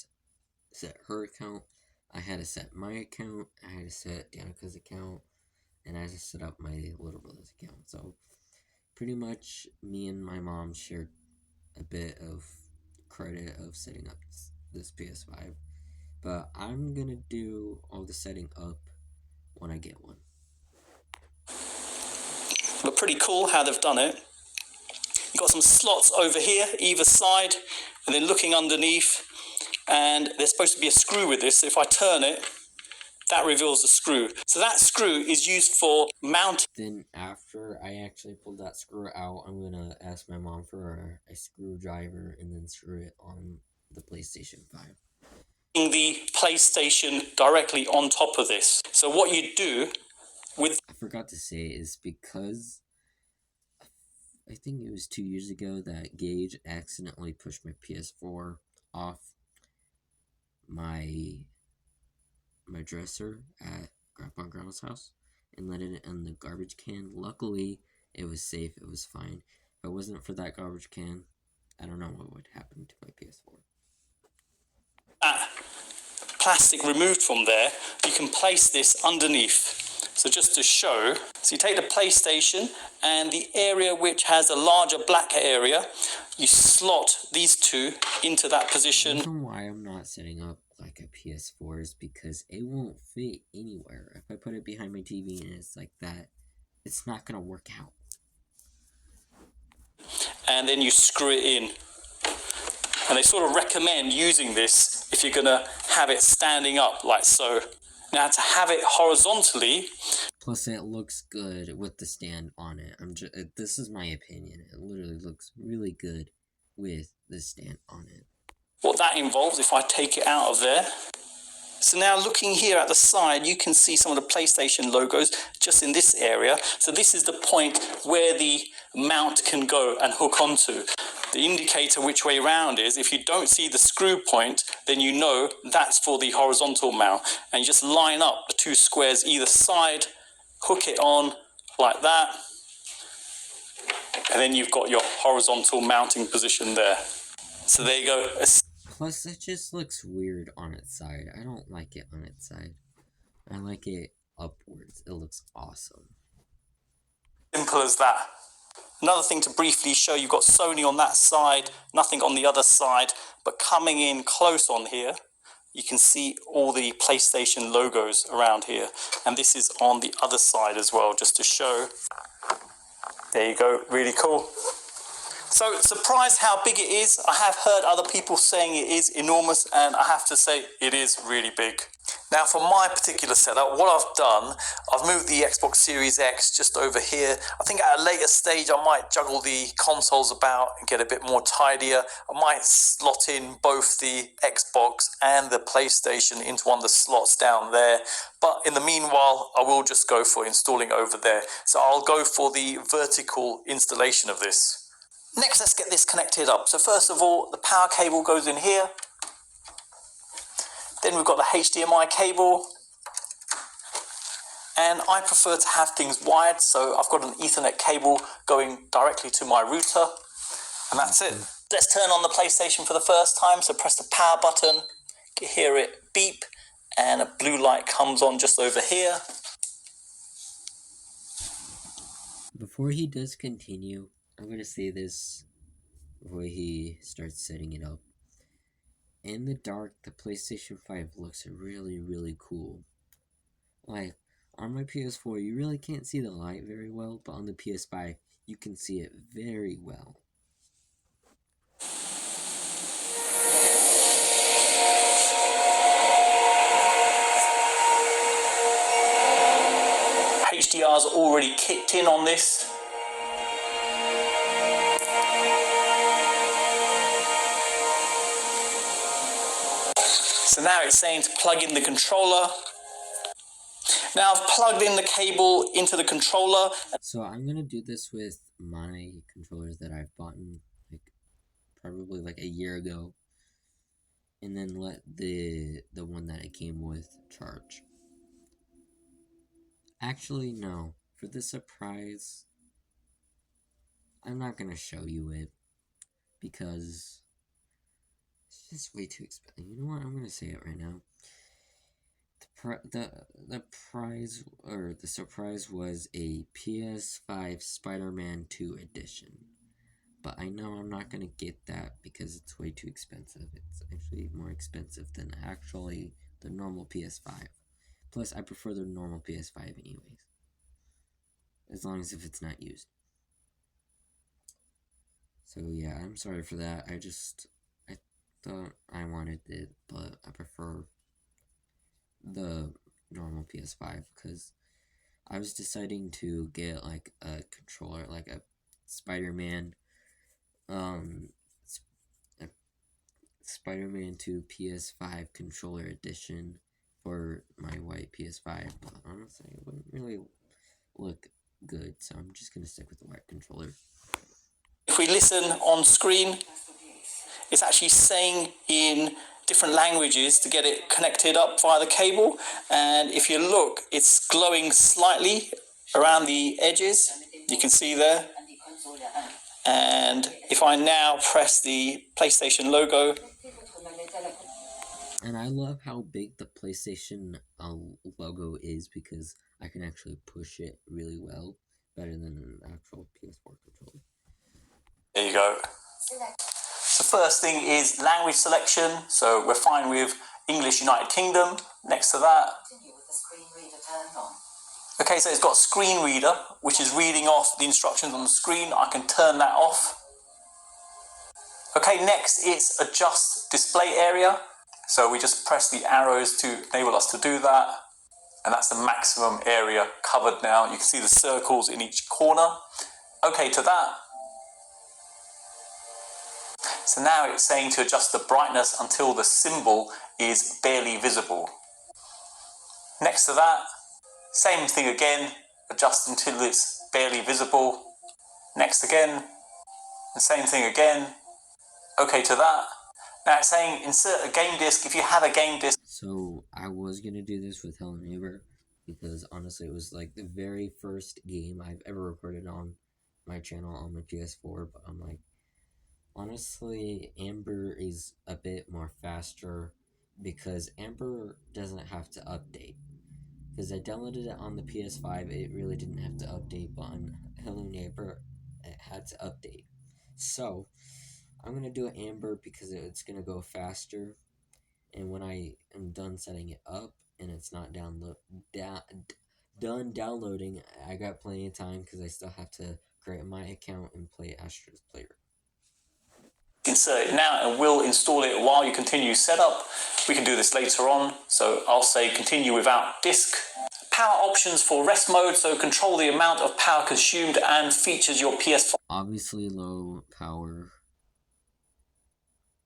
set her account. I had to set my account. I had to set Danica's account. And I had to set up my little brother's account. So pretty much me and my mom shared a bit of credit of setting up this PS5. But I'm going to do all the setting up when I get one. But pretty cool how they've done it. You've got some slots over here, either side, and then looking underneath, and there's supposed to be a screw with this, so if I turn it, that reveals the screw. So that screw is used for mounting. Then after I actually pulled that screw out, I'm gonna ask my mom for a screwdriver and then screw it on the PlayStation 5. The PlayStation directly on top of this. So what you do with... I forgot to say is because I think it was 2 years ago that Gage accidentally pushed my PS4 off my dresser at Grandpa and Grandma's house and let it in the garbage can. Luckily, it was safe. It was fine. If it wasn't for that garbage can, I don't know what would happen to my PS4. Plastic removed from there, you can place this underneath. So just to show, so you take the PlayStation and the area which has a larger black area, you slot these two into that position. The reason why I'm not setting up like a PS4 is because it won't fit anywhere. If I put it behind my TV and it's like that, it's not gonna work out. And then you screw it in. And they sort of recommend using this if you're gonna have it standing up like so. Now to have it horizontally. Plus it looks good with the stand on it. This is my opinion. It literally looks really good with the stand on it. What that involves, if I take it out of there. So now looking here at the side, you can see some of the PlayStation logos just in this area. So this is the point where the mount can go and hook onto. The indicator which way round is, if you don't see the screw point, then you know that's for the horizontal mount. And you just line up the two squares either side, hook it on like that. And then you've got your horizontal mounting position there. So there you go. Plus, it just looks weird on its side. I don't like it on its side. I like it upwards. It looks awesome. Simple as that. Another thing to briefly show, you've got Sony on that side, nothing on the other side, but coming in close on here, you can see all the PlayStation logos around here. And this is on the other side as well, just to show. There you go, really cool. So surprised how big it is. I have heard other people saying it is enormous, and I have to say it is really big. Now for my particular setup, what I've done, I've moved the Xbox Series X just over here. I think at a later stage I might juggle the consoles about and get a bit more tidier. I might slot in both the Xbox and the PlayStation into one of the slots down there. But in the meanwhile, I will just go for installing over there. So I'll go for the vertical installation of this. Next, let's get this connected up. So first of all, the power cable goes in here. Then we've got the HDMI cable. And I prefer to have things wired, so I've got an Ethernet cable going directly to my router. And that's it. Let's turn on the PlayStation for the first time. So press the power button, you hear it beep, and a blue light comes on just over here. Before he does continue, I'm going to say this before he starts setting it up. In the dark, the PlayStation 5 looks really, really cool. Like, on my PS4, you really can't see the light very well, but on the PS5, you can see it very well. HDR's already kicked in on this. So now it's saying to plug in the controller. Now I've plugged in the cable into the controller. So I'm going to do this with my controllers that I've bought probably like a year ago. And then let the one that it came with charge. Actually, no. For the surprise, I'm not going to show you it. Because it's just way too expensive. You know what? I'm going to say it right now. The prize, or the surprise, was a PS5 Spider-Man 2 edition. But I know I'm not going to get that because it's way too expensive. It's actually more expensive than actually the normal PS5. Plus, I prefer the normal PS5 anyways. As long as if it's not used. So yeah, I'm sorry for that. I thought I wanted it, but I prefer the normal PS5 because I was deciding to get like a controller, like a Spider-Man, a Spider-Man 2 PS5 controller edition for my white PS5, but honestly, it wouldn't really look good, so I'm just gonna stick with the white controller. If we listen on screen, it's actually saying in different languages to get it connected up via the cable, and if you look, it's glowing slightly around the edges, you can see there. And if I now press the PlayStation logo, and I love how big the PlayStation logo is because I can actually push it really well, better than an actual PS4 controller. There you go. So first thing is language selection. So we're fine with English United Kingdom. Next to that. Okay, so it's got screen reader, which is reading off the instructions on the screen. I can turn that off. Okay, next it's adjust display area. So we just press the arrows to enable us to do that. And that's the maximum area covered now. You can see the circles in each corner. Okay to that. So now it's saying to adjust the brightness until the symbol is barely visible. Next to that, same thing again, adjust until it's barely visible. Next again, the same thing again. Okay to that. Now it's saying insert a game disc if you have a game disc. So I was gonna do this with Hello Neighbor because honestly it was like the very first game I've ever recorded on my channel on my PS4, but I'm like, honestly, Amber is a bit more faster because Amber doesn't have to update. Because I downloaded it on the PS5, it really didn't have to update, but on Hello Neighbor, it had to update. So, I'm going to do Amber because it's going to go faster, and when I am done setting it up, and it's not done downloading, I got plenty of time because I still have to create my account and play Astro's Playroom. Insert it now and we'll install it while you continue setup. We can do this later on, so I'll say continue without disk. Power options for rest mode, so control the amount of power consumed and features your PS5. Obviously low power,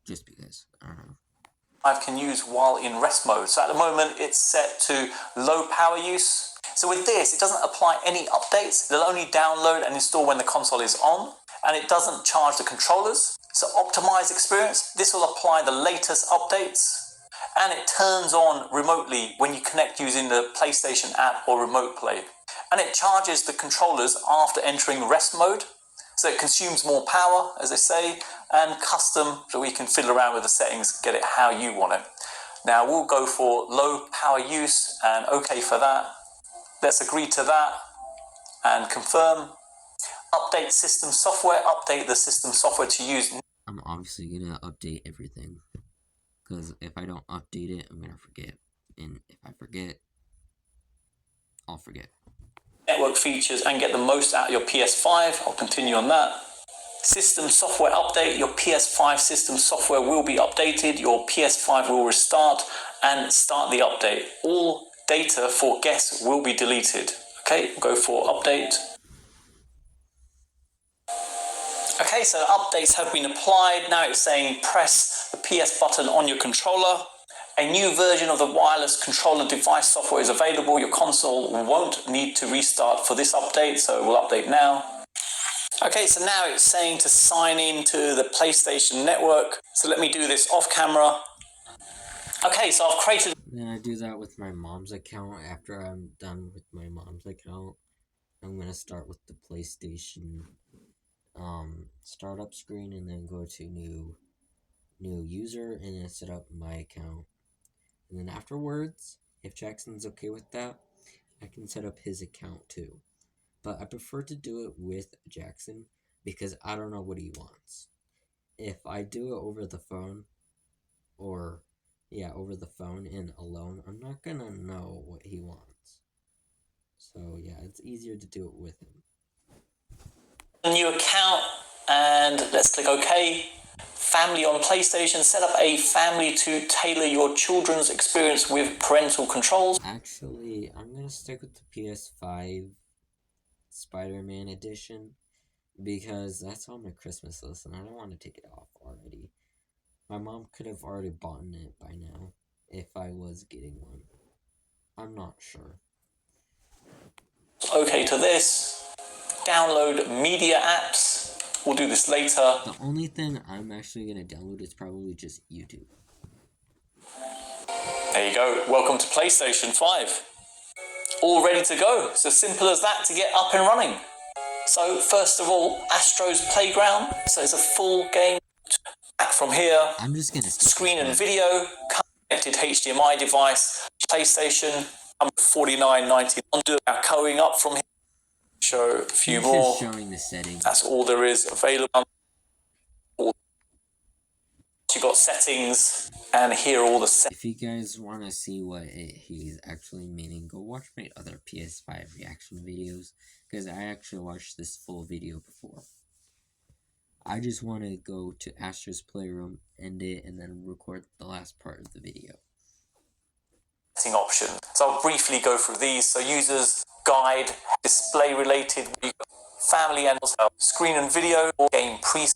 just because, I don't know. I can use while in rest mode. So at the moment it's set to low power use. So with this, it doesn't apply any updates. It'll only download and install when the console is on, and it doesn't charge the controllers. So optimized experience, this will apply the latest updates, and it turns on remotely when you connect using the PlayStation app or Remote Play. And it charges the controllers after entering rest mode, so it consumes more power, as they say, and custom, so we can fiddle around with the settings, get it how you want it. Now we'll go for low power use and okay for that. Let's agree to that and confirm. Update system software, update the system software to use. I'm obviously gonna update everything, because if I don't update it, I'm gonna forget. And if I forget, I'll forget. Network features and get the most out of your PS5. I'll continue on that. System software update. Your PS5 system software will be updated. Your PS5 will restart and start the update. All data for guests will be deleted. Okay, go for update. Okay, so updates have been applied. Now it's saying press the PS button on your controller. A new version of the wireless controller device software is available. Your console won't need to restart for this update, so we'll update now. Okay, so now it's saying to sign in to the PlayStation Network. So let me do this off camera. Okay, so I've created... Then I do that with my mom's account. After I'm done with my mom's account, I'm going to start with the PlayStation startup screen and then go to new user and then set up my account. And then afterwards, if Jackson's okay with that, I can set up his account too. But I prefer to do it with Jackson because I don't know what he wants. If I do it over the phone, over the phone and alone, I'm not gonna know what he wants. So yeah, it's easier to do it with him. A new account, and let's click OK. Family on PlayStation. Set up a family to tailor your children's experience with parental controls. Actually, I'm gonna stick with the PS5 Spider-Man edition because that's on my Christmas list and I don't want to take it off already. My mom could have already bought it by now if I was getting one. I'm not sure. Okay to this. Download media apps. We'll do this later. The only thing I'm actually gonna download is probably just YouTube. There you go. Welcome to PlayStation 5. All ready to go. It's as simple as that to get up and running. So first of all, Astro's Playground. So it's a full game. Back from here. I'm just gonna Screen and video. Connected HDMI device. PlayStation. $49.99. Now going up from here. Show a few more. Just showing the settings. That's all there is available. You got settings, and here are all the settings. If you guys want to see what he's actually meaning, go watch my other PS5 reaction videos, because I actually watched this full video before. I just want to go to Astro's Playroom, end it, and then record the last part of the video. Option. So I'll briefly go through these. So users, guide, display related, family and also screen and video, game pre.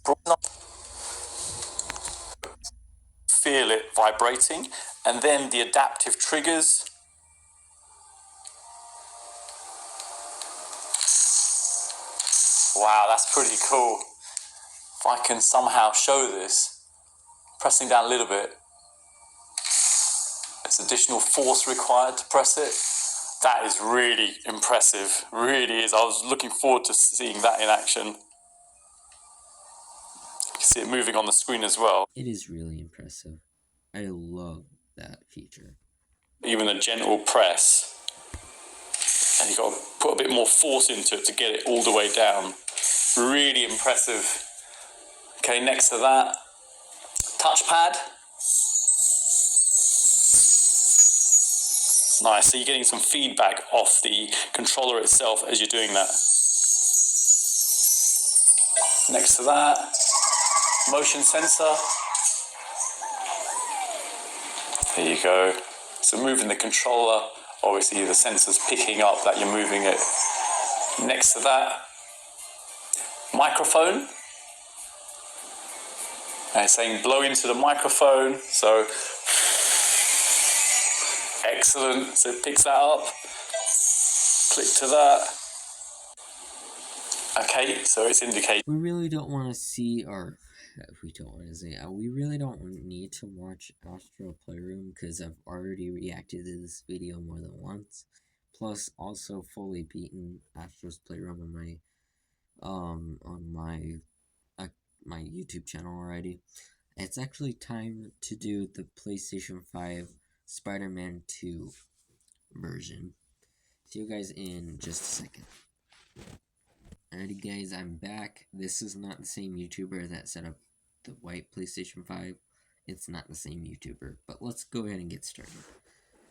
Feel it vibrating, and then the adaptive triggers. Wow, that's pretty cool. If I can somehow show this, pressing down a little bit, there's additional force required to press it. That is really impressive, really is. I was looking forward to seeing that in action. You can see it moving on the screen as well. It is really impressive. I love that feature. Even a gentle press, and you've got to put a bit more force into it to get it all the way down. Really impressive. Okay, next to that, touchpad. Nice, so you're getting some feedback off the controller itself as you're doing that. Next to that, motion sensor. There you go. So moving the controller, obviously the sensor's picking up that you're moving it. Next to that, microphone. And it's saying blow into the microphone, so excellent. So it picks that up. Click to that. Okay, so it's indicating. We really don't want to see, or we don't want to say, we really don't need to watch Astro Playroom because I've already reacted to this video more than once. Plus, also fully beaten Astro's Playroom on my YouTube channel already. It's actually time to do the PlayStation 5 Spider-Man 2 version. See you guys in just a second. Alrighty guys, I'm back. This is not the same YouTuber that set up the white PlayStation 5. It's not the same YouTuber, but let's go ahead and get started.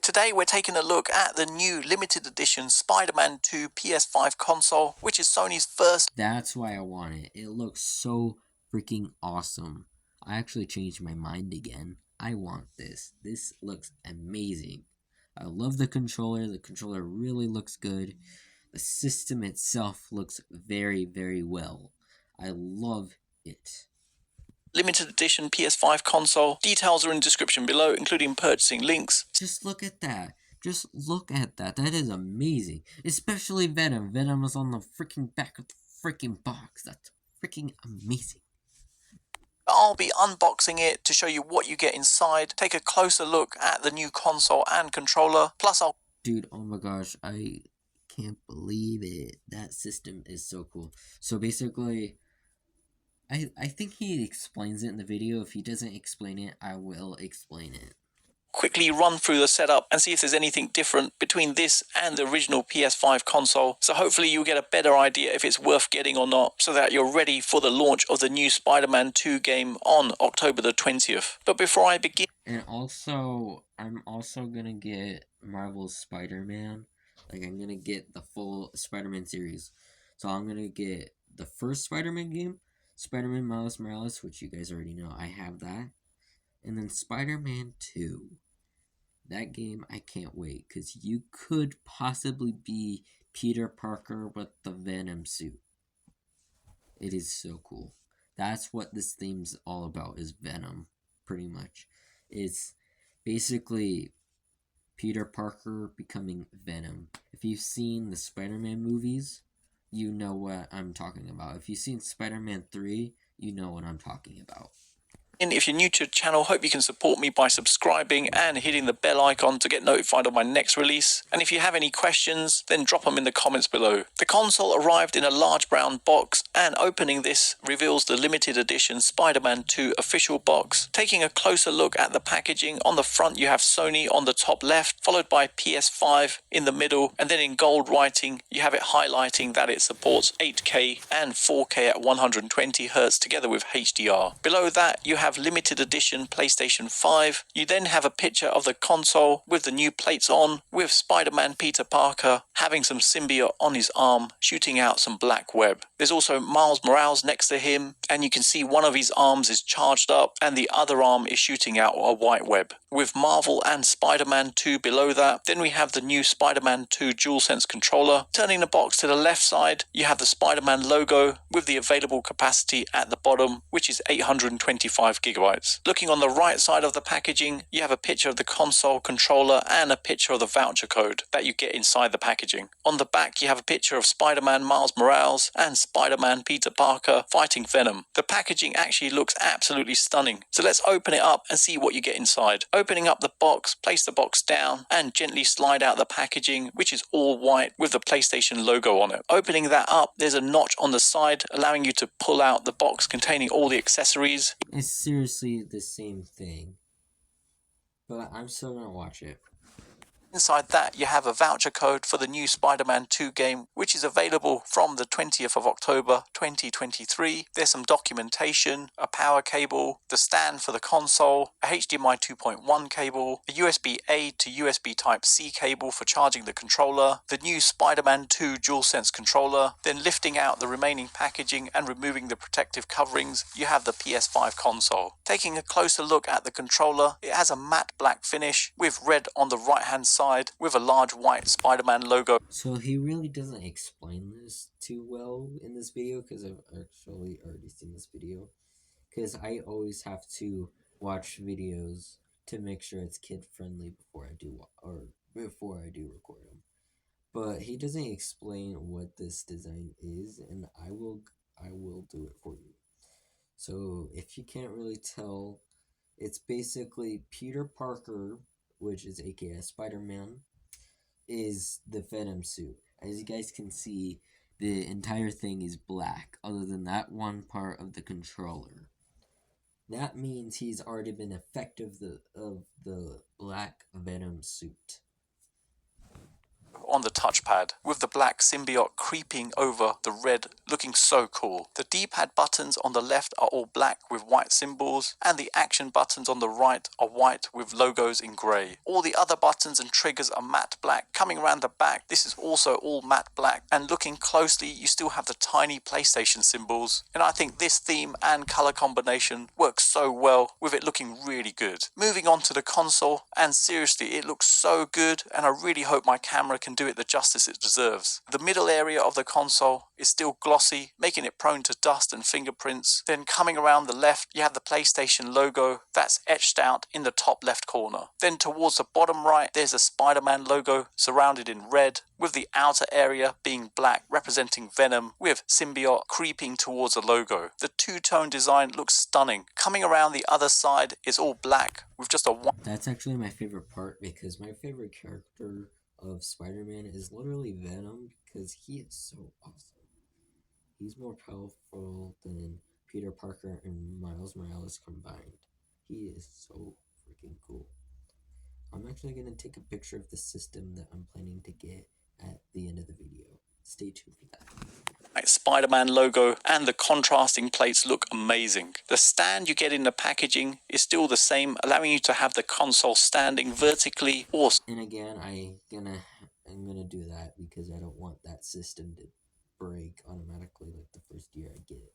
Today we're taking a look at the new limited edition Spider-Man 2 PS5 console, which is Sony's first. That's why I want it. It looks so freaking awesome. I actually changed my mind again. I want this. This looks amazing. I love the controller. The controller really looks good. The system itself looks very, very well. I love it. Limited edition PS5 console. Details are in the description below, including purchasing links. Just look at that. Just look at that. That is amazing. Especially Venom. Venom is on the freaking back of the freaking box. That's freaking amazing. I'll be unboxing it to show you what you get inside, take a closer look at the new console and controller, plus I'll... Dude, oh my gosh, I can't believe it. That system is so cool. So basically, I think he explains it in the video. If he doesn't explain it, I will explain it. Quickly run through the setup and see if there's anything different between this and the original PS5 console. So hopefully you'll get a better idea if it's worth getting or not, so that you're ready for the launch of the new Spider-Man 2 game on October the 20th. But before I begin... And also, I'm also gonna get Marvel's Spider-Man. Like, I'm gonna get the full Spider-Man series. So I'm gonna get the first Spider-Man game, Spider-Man Miles Morales, which you guys already know, I have that. And then Spider-Man 2. That game, I can't wait, because you could possibly be Peter Parker with the Venom suit. It is so cool. That's what this theme's all about, is Venom, pretty much. It's basically Peter Parker becoming Venom. If you've seen the Spider-Man movies, you know what I'm talking about. If you've seen Spider-Man 3, you know what I'm talking about. And if you're new to the channel, hope you can support me by subscribing and hitting the bell icon to get notified of my next release. And if you have any questions, then drop them in the comments below. The console arrived in a large brown box, and opening this reveals the limited edition Spider-Man 2 official box. Taking a closer look at the packaging, on the front you have Sony on the top left, followed by PS5 in the middle, and then in gold writing you have it highlighting that it supports 8K and 4K at 120Hz together with HDR. Below that you have limited edition PlayStation 5. You then have a picture of the console with the new plates on, with Spider-Man Peter Parker having some symbiote on his arm shooting out some black web. There's also Miles Morales next to him, and you can see one of his arms is charged up and the other arm is shooting out a white web. With Marvel and Spider-Man 2 below that, then we have the new Spider-Man 2 DualSense controller. Turning the box to the left side, you have the Spider-Man logo with the available capacity at the bottom, which is 825 gigabytes. Looking on the right side of the packaging, you have a picture of the console controller and a picture of the voucher code that you get inside the packaging. On the back, you have a picture of Spider-Man Miles Morales and Spider-Man Peter Parker fighting Venom. The packaging actually looks absolutely stunning. So let's open it up and see what you get inside. Opening up the box, place the box down and gently slide out the packaging, which is all white with the PlayStation logo on it. Opening that up, there's a notch on the side allowing you to pull out the box containing all the accessories. It's seriously the same thing, but I'm still gonna watch it. Inside that, you have a voucher code for the new Spider-Man 2 game, which is available from the 20th of October 2023. There's some documentation, a power cable, the stand for the console, a HDMI 2.1 cable, a USB-A to USB Type-C cable for charging the controller, the new Spider-Man 2 DualSense controller. Then lifting out the remaining packaging and removing the protective coverings, you have the PS5 console. Taking a closer look at the controller, it has a matte black finish with red on the right-hand side with a large white Spider-Man logo. So he really doesn't explain this too well in this video, because I've actually already seen this video. Because I always have to watch videos to make sure it's kid friendly before I do record them. But he doesn't explain what this design is, and I will do it for you. So if you can't really tell, it's basically Peter Parker, which is aka Spider-Man, is the Venom suit. As you guys can see, the entire thing is black, other than that one part of the controller. That means he's already been effective of the black Venom suit. On the touchpad, with the black symbiote creeping over the red, looking so cool. The D-pad buttons on the left are all black with white symbols, and the action buttons on the right are white with logos in grey. All the other buttons and triggers are matte black. Coming around the back, this is also all matte black, and looking closely, you still have the tiny PlayStation symbols. And I think this theme and colour combination works so well, with it looking really good. Moving on to the console, and seriously, it looks so good, and I really hope my camera can do it the justice it deserves. The middle area of the console is still glossy, making it prone to dust and fingerprints. Then coming around the left, you have the PlayStation logo that's etched out in the top left corner. Then towards the bottom right, there's a Spider-Man logo surrounded in red, with the outer area being black, representing Venom, with symbiote creeping towards the logo. The two-tone design looks stunning. Coming around the other side is all black, with just a one. That's actually my favorite part, because my favorite character of Spider-Man is literally Venom, because he is so awesome. He's more powerful than Peter Parker and Miles Morales combined. He is so freaking cool. I'm actually going to take a picture of the system that I'm planning to get at the end of the video. Stay tuned for that. Spider-Man logo and the contrasting plates look amazing. The stand you get in the packaging is still the same, allowing you to have the console standing vertically or... And again, I'm gonna do that because I don't want that system to break automatically like the first year I get it.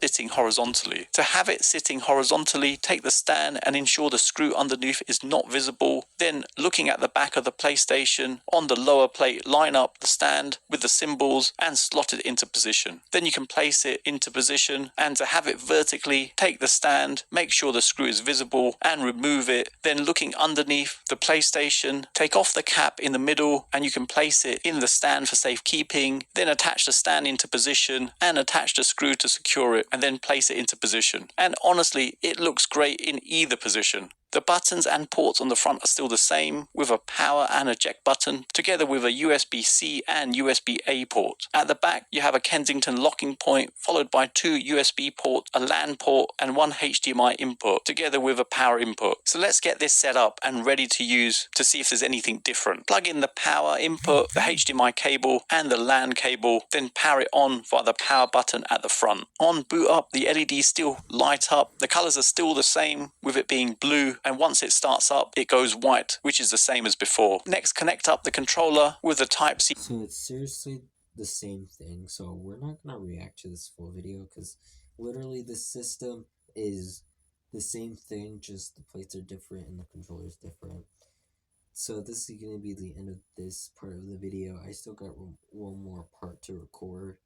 sitting horizontally. To have it sitting horizontally, take the stand and ensure the screw underneath is not visible. Then, looking at the back of the PlayStation, on the lower plate, line up the stand with the symbols and slot it into position. Then you can place it into position, and to have it vertically, take the stand, make sure the screw is visible and remove it. Then looking underneath the PlayStation, take off the cap in the middle and you can place it in the stand for safekeeping. Then attach the stand into position and attach the screw to secure it, and then place it into position. And honestly, it looks great in either position. The buttons and ports on the front are still the same, with a power and eject button, together with a USB-C and USB-A port. At the back, you have a Kensington locking point, followed by 2 USB ports, a LAN port, and 1 HDMI input, together with a power input. So let's get this set up and ready to use to see if there's anything different. Plug in the power input, the HDMI cable, and the LAN cable, then power it on via the power button at the front. On boot up, the LEDs still light up. The colors are still the same, with it being blue, and once it starts up, it goes white, which is the same as before. Next, connect up the controller with the Type-C. So it's seriously the same thing, so we're not going to react to this full video, because literally the system is the same thing, just the plates are different and the controller is different. So this is going to be the end of this part of the video. I still got one more part to record.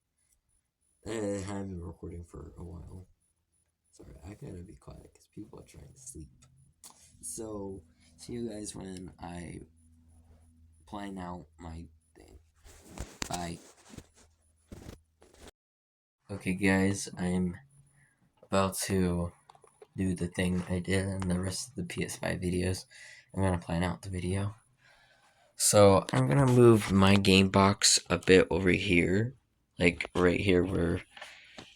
I haven't been recording for a while. Sorry, I gotta be quiet because people are trying to sleep. So, see you guys when I plan out my thing. Bye. Okay guys, I'm about to do the thing I did in the rest of the PS5 videos. I'm gonna plan out the video. So, I'm gonna move my game box a bit over here. Like, right here where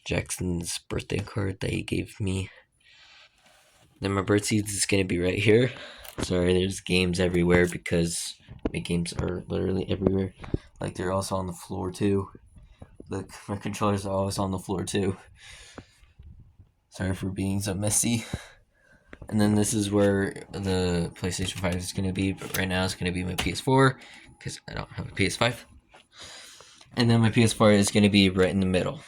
Jackson's birthday card that he gave me. Then my birdseed is gonna be right here. Sorry, there's games everywhere because my games are literally everywhere. Like, they're also on the floor too. Look, my controllers are always on the floor too. Sorry for being so messy. And then this is where the PlayStation 5 is gonna be, but right now it's gonna be my PS4 because I don't have a PS5. And then my PS4 is gonna be right in the middle.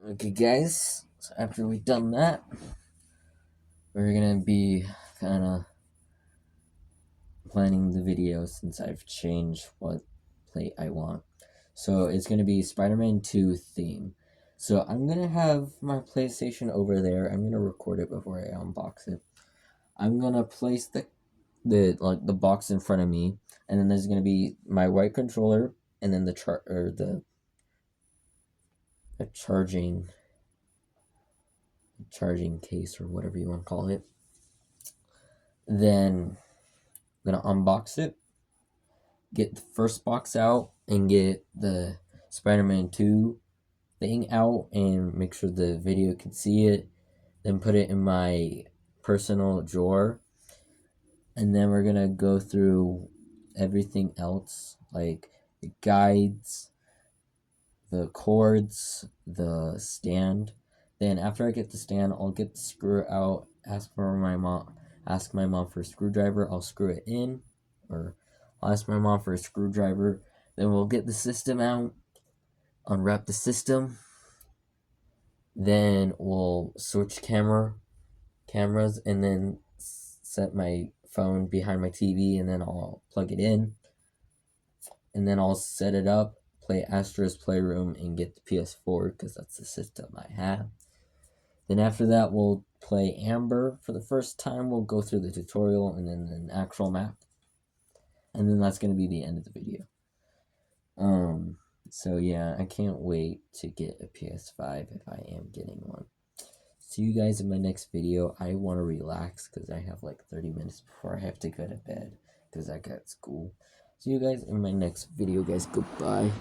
Okay guys, so after we've done that, we're gonna be kind of planning the video since I've changed what plate I want. So it's gonna be Spider-Man 2 theme. So I'm gonna have my PlayStation over there. I'm gonna record it before I unbox it. I'm gonna place the box in front of me, and then there's gonna be my white controller, and then the charging case or whatever you want to call it. Then I'm gonna unbox it, get the first box out, and get the Spider-Man 2 thing out and make sure the video can see it. Then put it in my personal drawer, and then we're gonna go through everything else, like the guides, the cords, the stand. Then after I get the stand, I'll get the screw out, ask my mom for a screwdriver, I'll screw it in, or I'll ask my mom for a screwdriver. Then we'll get the system out, unwrap the system, then we'll switch cameras, and then set my phone behind my TV, and then I'll plug it in, and then I'll set it up, play Astro's Playroom, and get the PS4 because that's the system I have. Then after that, we'll play Amber for the first time. We'll go through the tutorial and then an actual map, and then that's gonna be the end of the video. So yeah, I can't wait to get a PS5 if I am getting one. See you guys in my next video. I want to relax because I have like 30 minutes before I have to go to bed because I got school. See you guys in my next video, guys. Goodbye.